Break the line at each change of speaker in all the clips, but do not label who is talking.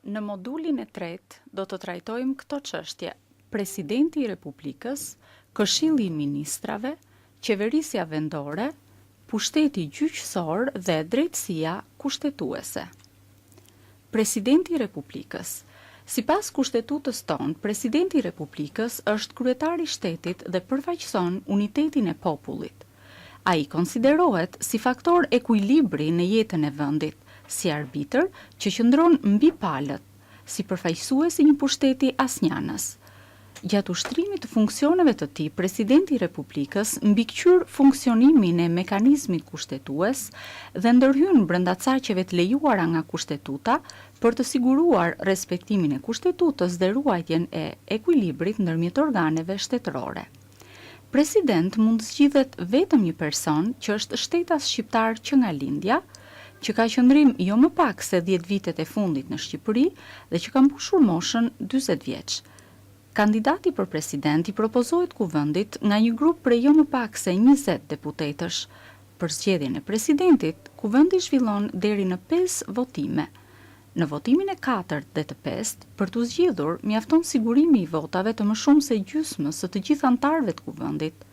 Në modulin e tretë do të trajtojmë këto çështje: Presidenti i Republikës, Këshilli i Ministrave, Qeverisja vendore, pushteti gjyqësor dhe drejtësia kushtetuese. Presidenti i Republikës. Sipas kushtetutës tonë, Presidenti i Republikës është kryetari i shtetit dhe përfaqëson unitetin e popullit. Ai konsiderohet si faktor ekuilibri në jetën e vendit, si arbitër që qëndron mbi palët, si përfaqësues i një pushteti asnjanës. Gjatë ushtrimit të funksioneve të tij, Presidenti i Republikës mbikëqyr funksionimin e mekanizmit kushtetues dhe ndërhyn brenda caqeve të lejuara nga kushtetuta për të siguruar respektimin e kushtetutës dhe ruajtjen e ekuilibrit ndërmjet organeve shtetërore. President mund zgjidhet vetëm një person që është shtetas shqiptar që nga lindja, që ka qëndrim jo më pak se 10 vitet e fundit në Shqipëri dhe që ka mbushur moshën 40 vjeç. Kandidati për president i propozohet kuvendit nga një grup prej jo më pak se 20 deputetësh. Për zgjedhjen e presidentit, kuvendi zhvillon deri në 5 votime. Në votimin e 4 dhe të 5, për të zgjedhur, mjafton sigurimi i votave të më shumë se gjysmës së të gjithë anëtarëve të kuvendit.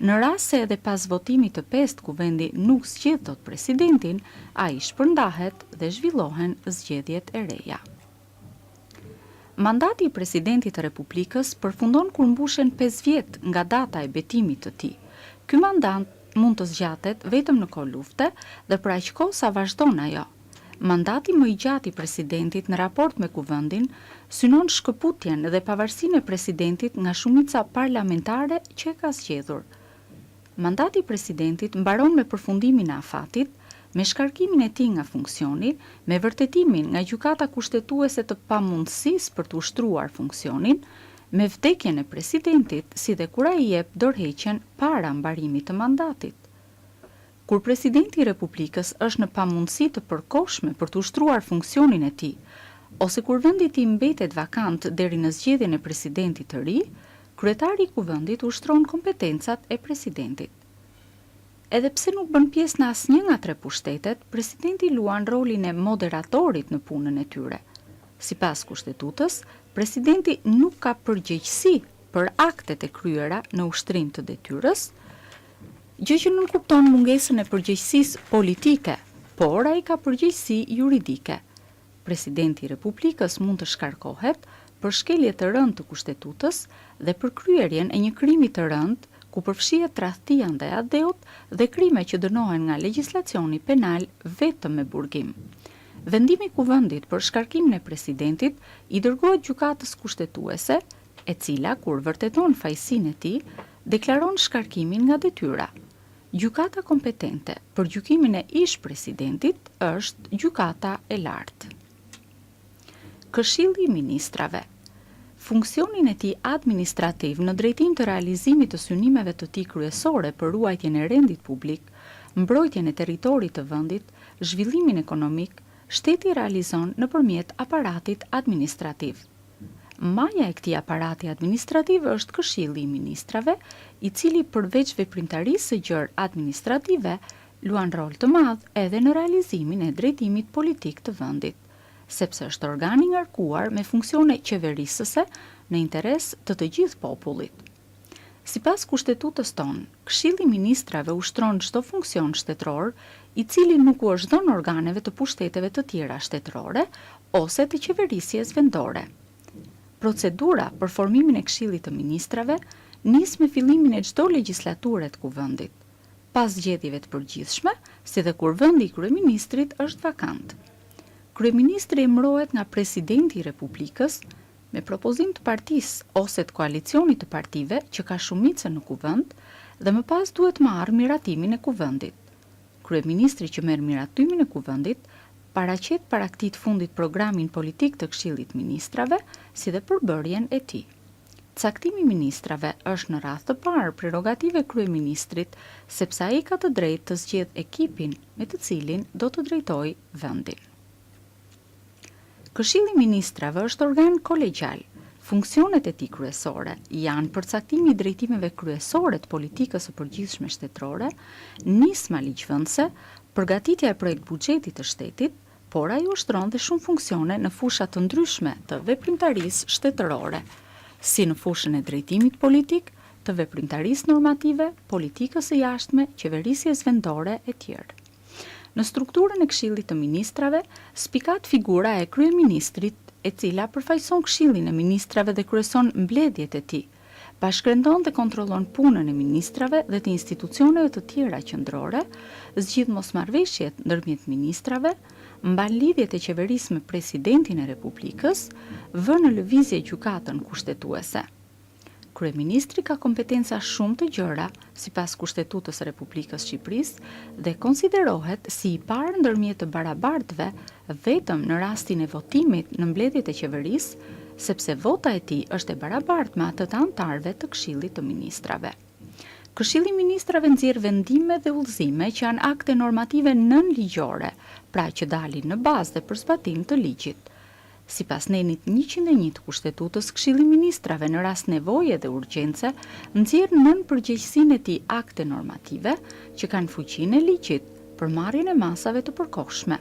Në rast se edhe pas votimit të 5 kuvendi nuk zgjedh dot presidentin, ai shpërndahet dhe zhvillohen zgjedhjet e reja. Mandati i presidentit të Republikës përfundon kur mbushen 5 vjet nga data e betimit të tij. Ky mandat mund të zgjatet vetëm në kohë lufte dhe për aq kohë sa vazhdon ajo. Mandati më i gjatë i presidentit në raport me kuvendin synon shkëputjen dhe pavarësinë e presidentit nga shumica parlamentare që e ka zgjedhur. Mandati i presidentit mbaron me përfundimin e afatit, me shkarkimin e tij nga funksioni, me vërtetimin nga gjykata kushtetuese të pamundësisë për të ushtruar funksionin, me vdekjen e presidentit, si dhe kur ai jep dorëheqjen para mbarimit të mandatit. Kur presidenti i Republikës është në pamundësi të përkohshme për të ushtruar funksionin e tij, ose kur vendi i tij mbetet vakant deri në zgjedhjen e presidentit të ri, kryetari i kuvendit ushtron kompetencat e presidentit. Edhe pse nuk bën pjesë në asnjë nga 3 pushtetet, presidenti luan rolin e moderatorit në punën e tyre. Sipas kushtetutës, presidenti nuk ka përgjegjësi për aktet e kryera në ushtrim të detyrës, gjë që nuk kupton mungesën e përgjegjësisë politike, por ai ka përgjegjësi juridike. Presidenti i Republikës mund të shkarkohet për shkelje të rëndë të kushtetutës dhe për kryerjen e një krimi të rëndë ku përfshihet tradhtia ndaj adeut dhe krime që dënohen nga legjislacioni penal vetëm me burgim. Vendimi i kuvendit për shkarkimin e presidentit i dërgohet gjykatës kushtetuese, e cila kur vërteton fajësinë e tij, deklaron shkarkimin nga detyra. Gjykata kompetente për gjykimin e ish presidentit është gjykata e lartë. Këshilli i Ministrave. Funksionin e tij administrativ në drejtim të realizimit të synimeve të tij kryesore për ruajtjen e rendit publik, mbrojtjen e territorit të vendit, zhvillimin ekonomik, shteti realizon nëpërmjet aparatit administrativ. Maja e këtij aparati administrativ është Këshilli i Ministrave, i cili përveç veprimtarisë së gjërë administrative, luan rol të madh edhe në realizimin e drejtimit politik të vendit, sepse është organi i ngarkuar me funksione qeverisëse në interes të gjithë popullit. Sipas kushtetutës tonë, Këshilli i Ministrave ushtron çdo funksion shtetëror, i cili nuk u është dhënë organeve të pushteteve të tjera shtetërore ose të qeverisjes vendore. Procedura për formimin e Këshillit të Ministrave nis me fillimin e çdo legjislature të kuvendit, pas zgjedhjeve të përgjithshme, si dhe kur vendi i kryeministrit është vakant. Kryeministri emërohet nga presidenti i Republikës me propozim të partisë ose të koalicionit të partive që ka shumicën në kuvend dhe më pas duhet marrë miratimin e kuvendit. Kryeministri që merr miratimin e kuvendit paraqet para këtij fundit programin politik të Këshillit Ministrave, si dhe përbërjen e tij. Caktimi i ministrave është në radhë të parë prerogative e kryeministrit, sepse ai ka të drejtë të zgjedhë ekipin me të cilin do të drejtojë vendin. Këshilli i Ministrave është organ kolegjal. Funksionet e tij kryesore janë përcaktimi i drejtimeve kryesore të politikës së përgjithshme shtetërore, nisma ligjvendëse, përgatitja e projekt buxhetit të shtetit, por ajo ushtron dhe shumë funksione në fusha të ndryshme të veprimtarisë shtetërore, si në fushën e drejtimit politik, të veprimtarisë normative, politikës së jashtme, qeverisjes vendore e tjerë. Në strukturën e Këshillit të Ministrave, spikat figura e kryeministrit, e cila përfaqëson Këshillin e Ministrave dhe kryeson mbledhjet e tij. Bashkëndon dhe kontrollon punën e ministrave dhe të institucioneve të tjera qendrore, zgjidh mosmarrveshjet ndërmjet ministrave, mban lidhjet e qeverisë me presidentin e Republikës, vë në lëvizje gjykatën kushtetuese. Kryeministri ka kompetenca shumë të gjëra, sipas Kushtetutës së Republikës së Shqipërisë, dhe konsiderohet si i parë ndërmjet të barabartëve vetëm në rastin e votimit në mbledhjet e qeverisë, sepse vota e tij është e barabartë me atë të anëtarëve të Këshillit të Ministrave. Këshilli i Ministrave nxjerr vendime dhe udhëzime që janë akte normative nënligjore, pra që dalin në bazë dhe për zbatim të ligjit. Sipas nenit 101 të Kushtetutës, Këshilli i Ministrave në rast nevoje dhe urgjence nxjerr nën përgjegjësinë e tij akte normative që kanë fuqinë e ligjit për marrjen e masave të përkohshme.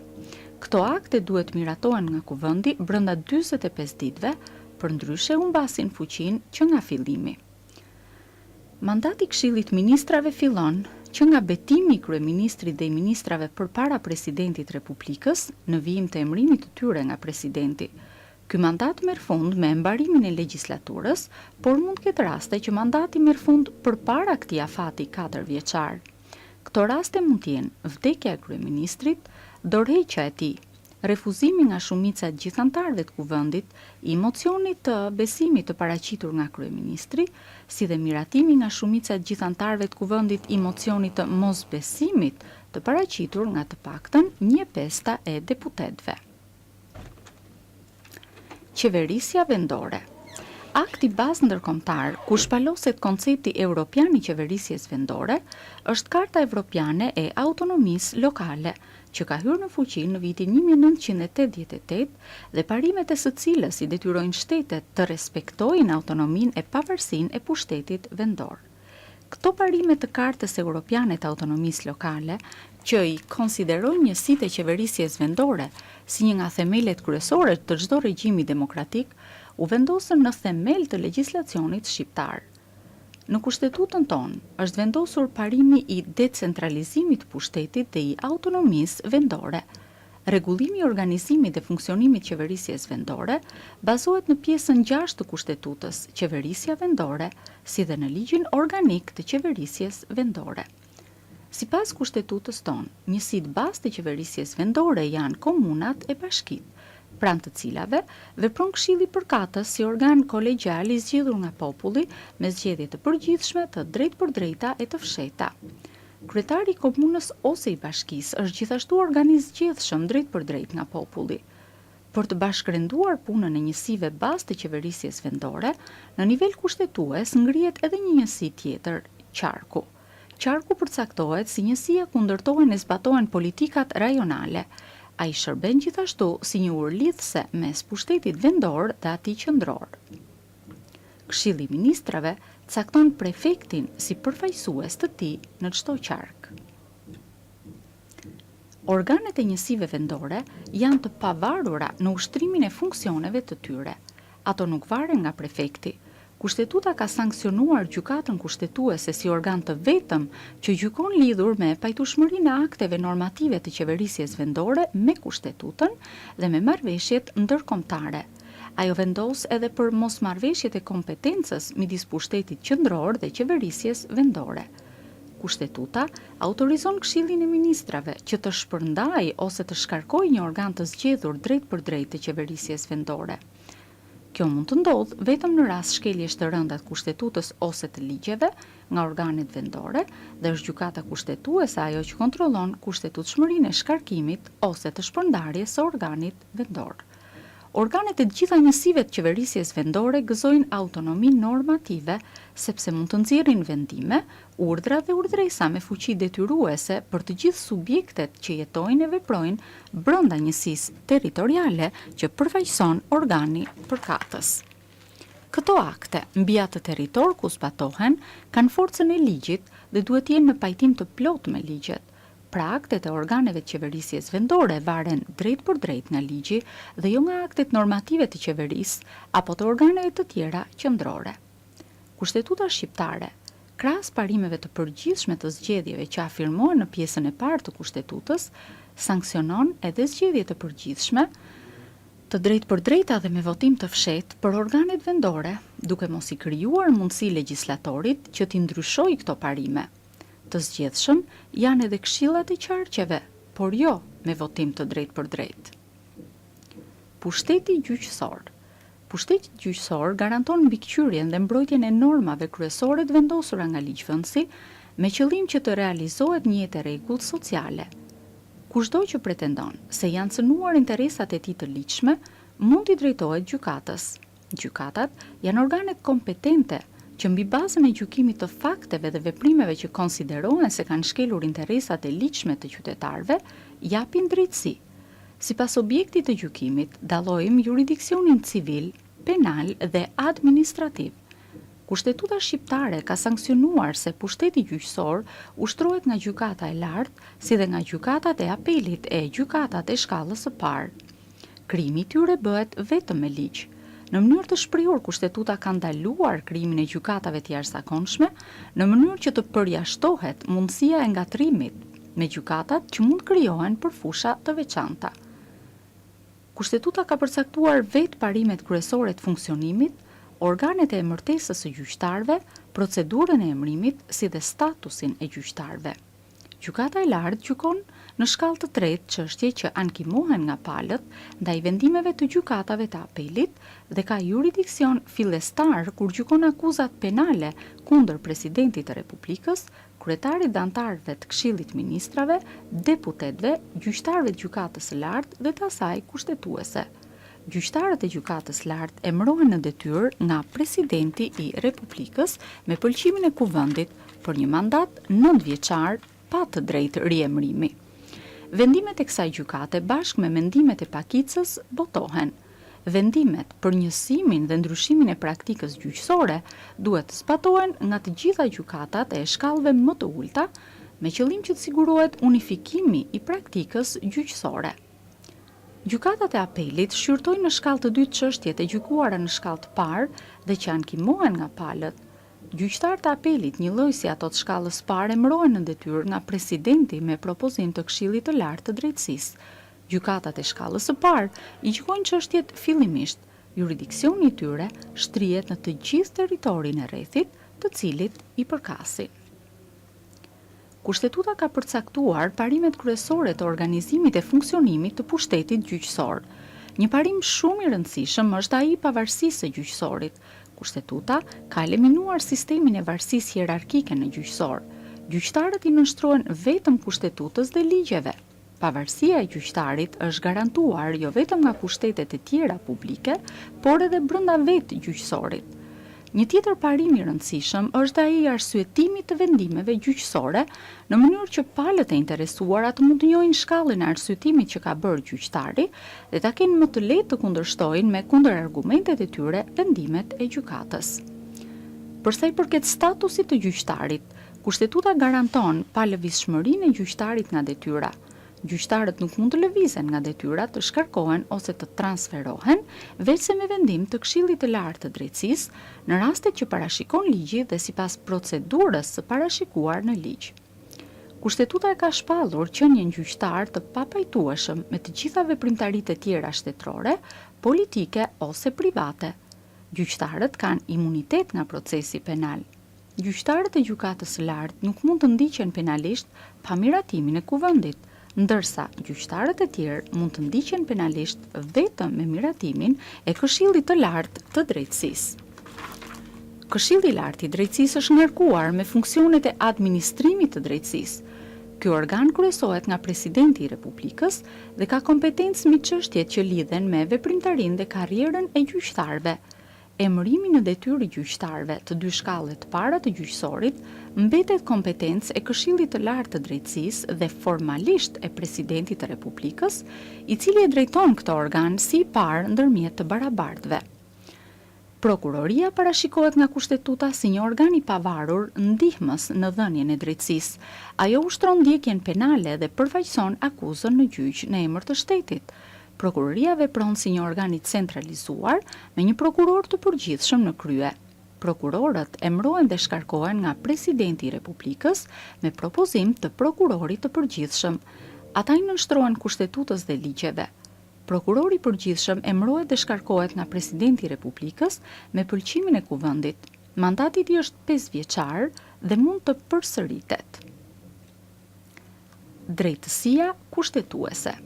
Këto akte duhet miratohen nga Kuvendi brenda 45 ditëve, përndryshe humbasin fuqinë që nga fillimi. Mandati i Këshillit Ministrave fillon që nga betimi i kryeministrit dhe i ministrave përpara presidentit Republikës në vijim të emërimit të tyre nga presidenti. Ky mandat merr fund me mbarimin e legjislaturës, por mund të ketë raste që mandati merr fund përpara këtij afati 4 vjeçar. Këto raste mund të jenë vdekja e kryeministrit, dorëheqja e tij, refuzimi nga shumica e gjithë anëtarëve të Kuvendit i mocionit të besimit të paraqitur nga kryeministri, si dhe miratimi nga shumica e gjithë anëtarëve të Kuvendit i mocionit të mosbesimit të paraqitur nga të paktën 1/5 e deputetëve. Qeverisja vendore. Akti bazë ndërkombëtar, ku shpaloset koncepti evropian i qeverisjes vendore, është Karta Evropiane e Autonomisë Lokale, që ka hyrë në fuqi në vitin 1988 dhe parimet e së cilës i detyrojnë shtetet të respektojnë autonominë e pavarësinë e pushtetit vendor. Këto parime të Kartës Evropiane të Autonomisë Lokale, që i konsiderojnë njësitë e qeverisjes vendore si një nga themelet kryesore të çdo regjimi demokratik, u vendosën në themel të legjislacionit shqiptar. Në Kushtetutën tonë është vendosur parimi i decentralizimit të pushtetit dhe i autonomisë vendore. Rregullimi i organizimit dhe funksionimit të qeverisjes vendore bazohet në pjesën 6 të Kushtetutës, qeverisja vendore, si dhe në ligjin organik të qeverisjes vendore. Sipas Kushtetutës tonë, njësitë bazë të qeverisjes vendore janë komunat e bashkitë, pranë të cilave vepron Këshilli i Përkatës si organ kolegjial i zgjedhur nga populli me zgjedhje të përgjithshme, të drejtpërdrejta e të fshehta. Kryetari i komunës ose i bashkisë është gjithashtu organ i zgjedhshëm drejtpërdrejt nga populli. Për të bashkërenduar punën e njësive bazë të qeverisjes vendore, në nivel kushtetues ngrihet edhe një njësi tjetër, qarku. Qarku përcaktohet si njësia ku ndërtohen e zbatohen politikat rajonale. Ai shërben gjithashtu si një urlidhse mes pushtetit vendor dhe atij qendror. Këshilli i Ministrave cakton prefektin si përfaqësues të tij në çdo qark. Organet e njësive vendore janë të pavarura në ushtrimin e funksioneve të tyre. Ato nuk varen nga prefekti. Kushtetuta ka sankcionuar gjykatën kushtetuese si organ të vetëm që gjykon lidhur me pajtueshmërinë e akteve normative të qeverisjes vendore me Kushtetutën dhe me marrëveshjet ndërkombëtare. Ajo vendos edhe për mosmarrveshjet e kompetencës midis pushtetit qendror dhe qeverisjes vendore. Kushtetuta autorizon Këshillin e Ministrave që të shpërndajë ose të shkarkojë një organ të zgjedhur drejt për drejt të qeverisjes vendore. Kjo mund të ndodhë vetëm në rast shkeljesh të rënda të Kushtetutës ose të ligjeve nga organet vendore dhe është gjykata kushtetuese ajo që kontrollon kushtetutshmërinë e shkarkimit ose të shpërndarjes së organit vendor. Organet e gjitha njësive të qeverisjes vendore gëzojnë autonomi normative sepse mund të nxjerrin vendime, urdhra dhe urdhresa me fuqi detyruese për të gjithë subjektet që jetojnë e veprojnë brenda njësisë territoriale që përfaqëson organi përkatës. Këto akte, mbi atë territor ku zbatohen, kanë forcën e ligjit dhe duhet jenë në pajtim të plotë me ligjet. pra aktet e organeve të qeverisjes vendore varen drejt për drejt nga ligji dhe jo nga aktet normative të qeverisë apo të organeve të tjera qendrore. Kushtetuta shqiptare, krahas parimeve të përgjithshme të zgjedhjeve që afirmohen në pjesën e parë të kushtetutës, sankcionon edhe zgjedhje të përgjithshme, të drejt për drejta dhe me votim të fshehtë për organet vendore, duke mos i krijuar mundësi legislatorit që t'i ndryshojë këto parime. Të zgjedhshëm janë edhe këshillat e qarqeve, por jo me votim të drejt për drejt. Pushteti gjyqësor. Pushteti gjyqësor garanton mbikëqyrjen dhe mbrojtjen e normave kryesore të vendosura nga ligjvënësi me qëllim që të realizohet një jetë e rregullt sociale. Kushdo që pretendon se janë cënuar interesat e tij të ligjshme, mund t'i drejtohet gjykatës. Gjykatat janë organet kompetente që mbi bazën e gjykimit të fakteve dhe veprimeve që konsiderohen se kanë shkelur interesat e ligjshme të qytetarëve, japin drejtësi. Sipas objektit të gjykimit, dallojmë jurisdiksionin civil, penal dhe administrativ. Kushtetuta shqiptare ka sankcionuar se pushteti gjyqësor ushtrohet nga gjykata e lartë, si dhe nga gjykatat e apelit e gjykatat e shkallës së parë. Krimi i tyre bëhet vetëm me ligj. Në mënyrë të shprehur, kushtetuta ka ndaluar krimin e gjykatave të jashtëzakonshme në mënyrë që të përjashtohet mundësia e ngatrimit me gjykatat që mund krijohen për fusha të veçanta. Kushtetuta ka përcaktuar vetë parimet kryesore të funksionimit, organet e emërtesës së gjyqtarëve, procedurën e emërimit si dhe statusin e gjyqtarëve. Gjykata e lartë gjykon në shkallë të tretë çështje që ankimohen nga palët ndaj vendimeve të gjykatave të apelit dhe ka jurisdiksion fillestar kur gjykon akuzat penale kundër presidentit të Republikës, kryetarit dhe anëtarëve të Këshillit Ministrave, deputetëve, gjyqtarëve të gjykatës së lartë dhe të asaj kushtetuese. Gjyqtarët e gjykatës lartë emërohen në detyrë nga presidenti i Republikës me pëlqimin e kuvendit për një mandat 9 vjeçar pa të drejtë riemërimi. Vendimet e kësaj gjykate bashkë me mendimet e pakicës botohen. Vendimet për njësimin dhe ndryshimin e praktikës gjyqësore duhet të zbatohen nga të gjitha gjykatat e shkallëve më të ulta, me qëllim që të sigurohet unifikimi i praktikës gjyqësore. Gjykatat e apelit shqyrtojnë në shkallë të dytë çështjet e gjykuara në shkallë të parë dhe që ankimohen nga palët. Gjyqtarët e apelit, njëlloj si ato të shkallës parë, emërohen në detyrë nga presidenti me propozim të Këshillit të Lartë të Drejtësisë. Gjykatat e shkallës së parë i gjykojnë çështjet fillimisht. Jurisdiksioni i tyre shtrihet në të gjithë territorin e rrethit, të cilit i përkasin. Kushtetuta ka përcaktuar parimet kryesore të organizimit e funksionimit të pushtetit gjyqësor. Një parim shumë i rëndësishëm është ai i pavarësisë së gjyqësorit. Kushtetuta ka eliminuar sistemin e varësisë hierarkike në gjyqësor. Gjyqtarët i nënshtrohen vetëm kushtetutës dhe ligjeve. Pavarësia e gjyqtarit është garantuar jo vetëm nga pushtetet e tjera publike, por edhe brenda vetë gjyqësorit. Një tjetër parim i rëndësishëm është ai i arsyetimit të vendimeve gjyqësore, në mënyrë që palët e interesuara të mund të njohin shkallën e arsyetimit që ka bërë gjyqtari dhe ta kenë më të lehtë të kundërshtojnë me kundërargumentet e tyre vendimet e gjykatës. Për sa i përket statusit të gjyqtarit, kushtetuta garanton palëvizshmërinë e gjyqtarit nga detyra. Gjyqtarët nuk mund të lëvizen nga detyrat, të shkarkohen ose të transferohen, veçse me vendim të Këshillit të Lartë të Drejtësisë, në rastet që parashikon ligji dhe sipas procedurës së parashikuar në ligj. Kushtetuta e ka shpallur qenien gjyqtar të papajtueshëm me të gjitha veprimtaritë e tjera shtetërore, politike ose private. Gjyqtarët kanë imunitet nga procesi penal. Gjyqtarët e gjykatës së lartë nuk mund të ndiqen penalisht pa miratimin e kuvendit, ndërsa gjyqtarët e tjerë mund të ndiqen penalisht vetëm me miratimin e Këshillit të Lartë të Drejtësisë. Këshilli i Lartë i Drejtësisë është ngarkuar me funksionet e administrimit të drejtësisë. Ky organ kryesohet nga presidenti i Republikës dhe ka kompetencë mbi çështjet që lidhen me veprimtarinë dhe karrierën e gjyqtarëve. Emërimi në detyrë i gjyqtarëve të dy shkallëve të para të gjyqësorit mbetet kompetencë e Këshillit të Lartë të Drejtësisë dhe formalisht e presidentit të Republikës, i cili e drejton këtë organ si i parë ndërmjet të barabartëve. Prokuroria parashikohet nga kushtetuta si një organ i pavarur ndihmës në dhënien e drejtësisë. Ajo ushtron ndjekjen penale dhe përfaqëson akuzën në gjyq në emër të shtetit. Prokuroria vepron si një organ i centralizuar me një prokuror të përgjithshëm në krye. Prokurorët emërohen dhe shkarkohen nga presidenti i Republikës me propozim të prokurorit të përgjithshëm. Ata i nënshtrohen kushtetutës dhe ligjeve. Prokurori i përgjithshëm emërohet dhe shkarkohet nga presidenti i Republikës me pëlqimin e kuvendit. Mandati i tij është 5 vjeçar dhe mund të përsëritet. Drejtësia kushtetuese.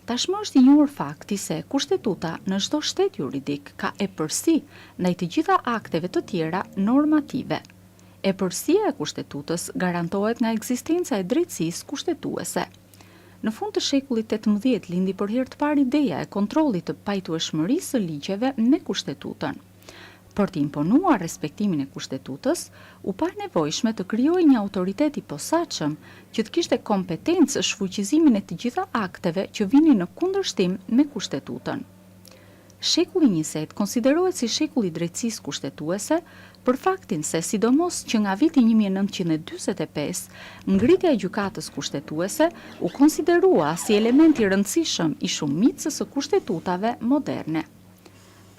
Tashmë është i njohur fakti se kushtetuta në çdo shtet juridik ka epërsi ndaj të gjitha akteve të tjera normative. Epërsia e kushtetutës garantohet nga ekzistenca e drejtësisë kushtetuese. Në fund të shekullit 18 lindi për herë të parë ideja e kontrollit të pajtueshmërisë së ligjeve me kushtetutën. Për të imponuar respektimin e kushtetutës, u pa nevojshme të krijojë një autoritet i posaçëm që të kishte kompetencë shfuqizimin e të gjitha akteve që vinin në kundërshtim me kustetutën. Shekulli 20 konsiderohet si shekulli i drejtësisë kushtetuese për faktin se sidomos që nga viti 1945 ngritja e gjykatës kushtetuese u konsiderua si element i rëndësishëm i shumicës së kushtetutave moderne.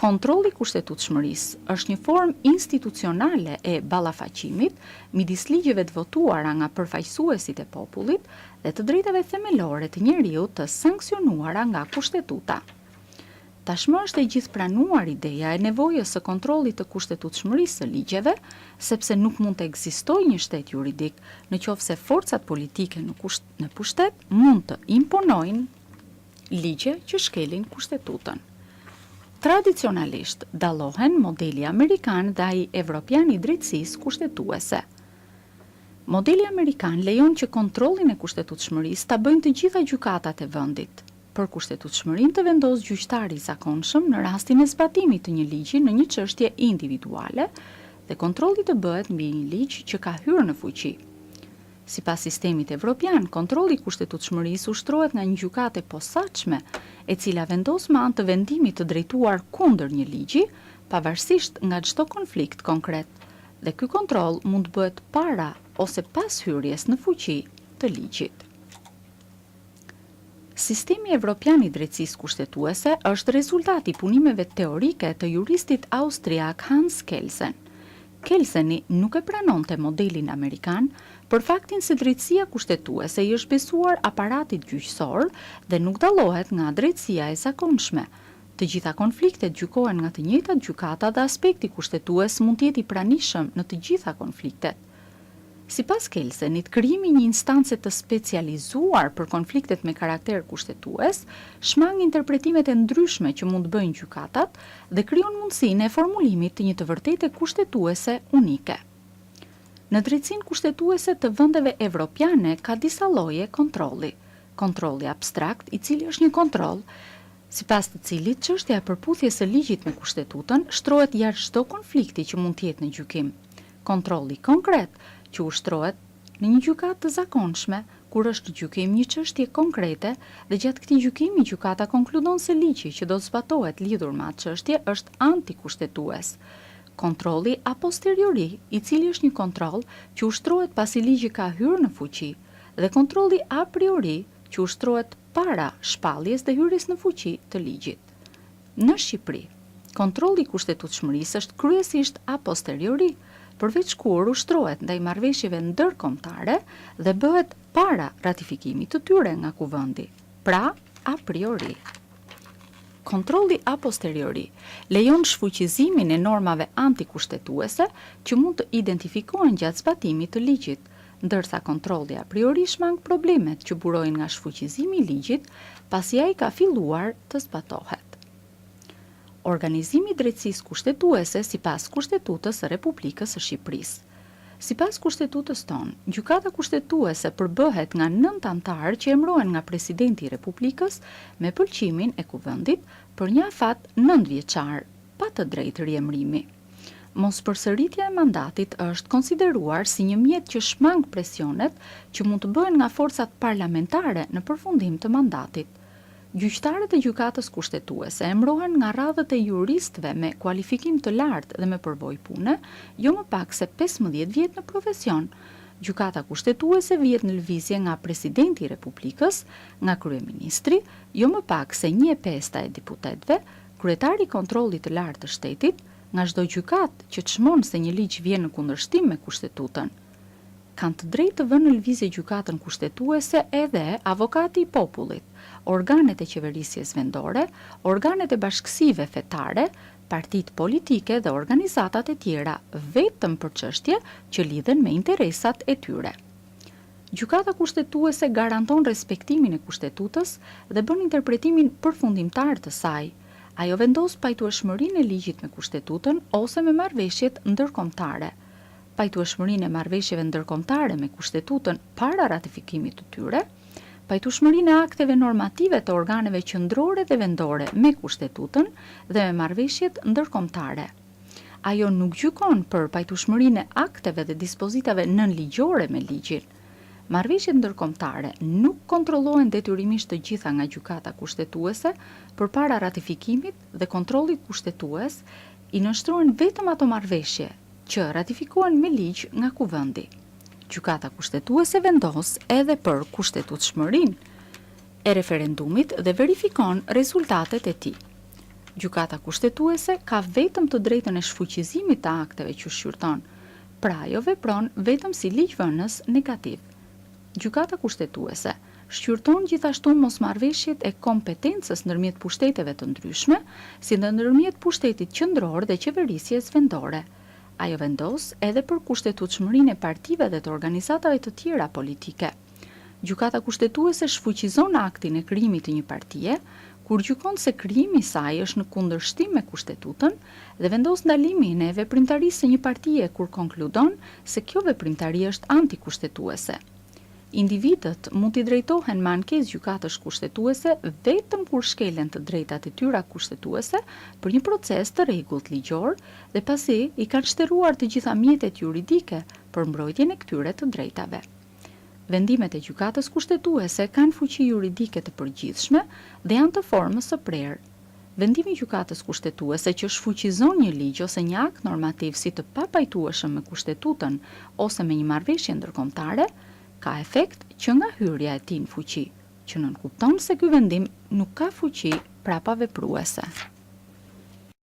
Kontrolli i kushtetutshmërisë është një formë institucionale e ballafaqimit midis ligjeve të votuara nga përfaqësuesit e popullit dhe të drejtave themelore të njeriut të sanksionuara nga kushtetuta. Tashmë është e gjithpranuar ideja e nevojës së kontrollit të kushtetutshmërisë së ligjeve, sepse nuk mund të ekzistojë një shtet juridik nëse forcat politike në pushtet mund të imponojnë ligje që shkelin kushtetutën. Tradicionalisht dallohen modeli amerikan dhe ai evropian i drejtësisë kushtetuese. Modeli amerikan lejon që kontrollin e kushtetutshmërisë ta bëjnë të gjitha gjykatat e vendit. Për kushtetutshmërinë të vendos gjyqtari i zakonshëm në rastin e zbatimit të një ligji në një çështje individuale dhe kontrolli të bëhet mbi një ligj që ka hyrë në fuqi. Sipas sistemit evropian, kontrolli i kushtetutshmërisë ushtrohet nga një gjykatë e posaçme, e cila vendos me anë të vendimit të drejtuar kundër një ligji, pavarësisht nga çdo konflikt konkret, dhe ky kontroll mund të bëhet para ose pas hyrjes në fuqi të ligjit. Sistemi evropian i drejtësisë kushtetuese është rezultati i punimeve teorike të juristit austriak Hans Kelsen. Kelseni nuk e pranonte modelin amerikan për faktin se drejtësia kushtetuese i është besuar aparatit gjyqësor dhe nuk dallohet nga drejtësia e zakonshme. Të gjitha konfliktet gjykohen nga të njëjtat gjykata dhe aspekti kushtetues mund të jetë i pranishëm në të gjitha konfliktet. Sipas Kelsenit, krijimi i një instance të specializuar për konfliktet me karakter kushtetues shmang interpretimet e ndryshme që mund të bëjnë gjykatat dhe krijon mundësinë e formulimit të një të vërtetë kushtetuese unike. Në drejtësinë kushtetuese të vendeve evropiane ka disa lloje kontrolli. Kontrolli abstrakt, i cili është një kontroll sipas të cilit çështja e përputhjes së ligjit me kustetutën shtrohet jashtë çdo konflikti që mund të jetë në gjykim. Kontrolli konkret, që ushtrohet në një gjykatë të zakonshme, kur është gjykim një çështje konkrete dhe gjatë këtij gjykimi gjykata konkludon se ligji që do të zbatohet lidhur me atë çështje është antikushtetues. Kontrolli a posteriori, i cili është një kontroll që ushtrohet pasi ligji ka hyrë në fuqi, dhe kontrolli a priori, që ushtrohet para shpalljes dhe hyrjes në fuqi të ligjit. Në Shqipëri, kontrolli i kushtetutshmërisë është kryesisht a posteriori, përveç kur ushtrohet ndaj marrëveshjeve ndërkombëtare dhe bëhet para ratifikimit të tyre nga kuvendi, pra a priori. Kontrolli a posteriori lejon shfuqizimin e normave antikushtetuese që mund të identifikohen gjatë zbatimit të ligjit, ndërsa kontrolli a priori shmang problemet që burojnë nga shfuqizimi i ligjit pasi ai ka filluar të zbatohet. Organizimi i drejtësisë kushtetuese sipas Kushtetutës së Republikës së Shqipërisë. Sipas kushtetutës tonë, gjykata kushtetuese përbëhet nga 9 anëtarë që emërohen nga presidenti i Republikës me pëlqimin e kuvendit për një afat 9 vjeçar, pa të drejtë riemërimi. Mospërsëritja e mandatit është konsideruar si një mjet që shmang presionet që mund të bëhen nga forcat parlamentare në përfundim të mandatit. Gjyqtarët e gjykatës kushtetuese emrohen nga radhët e juristëve me kualifikim të lartë dhe me përvojë pune, jo më pak se 15 vjet në profesion. Gjykata kushtetuese vihet në lëvizje nga presidenti i Republikës, nga kryeministri, jo më pak se 1/5 e deputetëve, kryetari i kontrollit të lartë të shtetit, nga çdo gjykat që çmon se një ligj vjen në kundërshtim me kushtetutën. Kanë të drejtë të vënë në lëvizje gjykatën kushtetuese edhe avokati i popullit, organet e qeverisjes vendore, organet e bashkësive fetare, partitë politike dhe organizatat e tjera, vetëm për çështje që lidhen me interesat e tyre. Gjykata kushtetuese garanton respektimin e kushtetutës dhe bën interpretimin përfundimtar të saj. Ajo vendos pajtueshmërinë e ligjit me kushtetutën ose me marrëveshjet ndërkombëtare. Pajtueshmërinë e marrëveshjeve ndërkombëtare me kushtetutën para ratifikimit të tyre, pajtueshmërinë e akteve normative të organeve qendrore dhe vendore me kushtetutën dhe me marrëveshjet ndërkombëtare. Ajo nuk gjykon për pajtueshmërinë e akteve dhe dispozitave nënligjore me ligjin. Marrëveshjet ndërkombëtare nuk kontrollohen detyrimisht të gjitha nga gjykata kushtetuese përpara ratifikimit dhe kontrollit kushtetues, i nënshtrohen vetëm ato marrëveshje që ratifikohen me ligj nga kuvendi. Gjykata kushtetuese vendos edhe për kushtetutshmërinë e referendumit dhe verifikon rezultatet e tij. Gjykata kushtetuese ka vetëm të drejtën e shfuqizimit të akteve që shqyrton, pra ajo vepron vetëm si ligjvënës negativ. Gjykata kushtetuese shqyrton gjithashtu mosmarrëveshjet e kompetencës ndërmjet pushteteve të ndryshme, si dhe ndërmjet pushtetit qendror dhe qeverisjes vendore. Ajo vendos edhe për kushtetutshmërinë e partive dhe të organizatave të tjera politike. Gjykata kushtetuese shfuqizon aktin e krijimit të një partie, kur gjykon se krijimi i saj është në kundërshtim me kushtetutën dhe vendos ndalimin e veprimtarisë së një partie kur konkludon se kjo veprimtari është antikushtetuese. Individët mund t'i drejtohen me ankesë gjykatës kushtetuese vetëm kur shkelen të drejtat e tyra kushtetuese për një proces të rregullt ligjor dhe pasi i kanë shtëruar të gjitha mjetet juridike për mbrojtjen e këtyre të drejtave. Vendimet e gjykatës kushtetuese kanë fuqi juridike të përgjithshme dhe janë të formës së prerë. Vendimi i gjykatës kushtetuese që shfuqizon një ligj ose një akt normativ si të papajtueshëm me kushtetutën ose me një marrëveshje ndërkombëtare ka efekt që nga hyrja e tij në fuqi, që nënkupton se ky vendim nuk ka fuqi prapavepruese.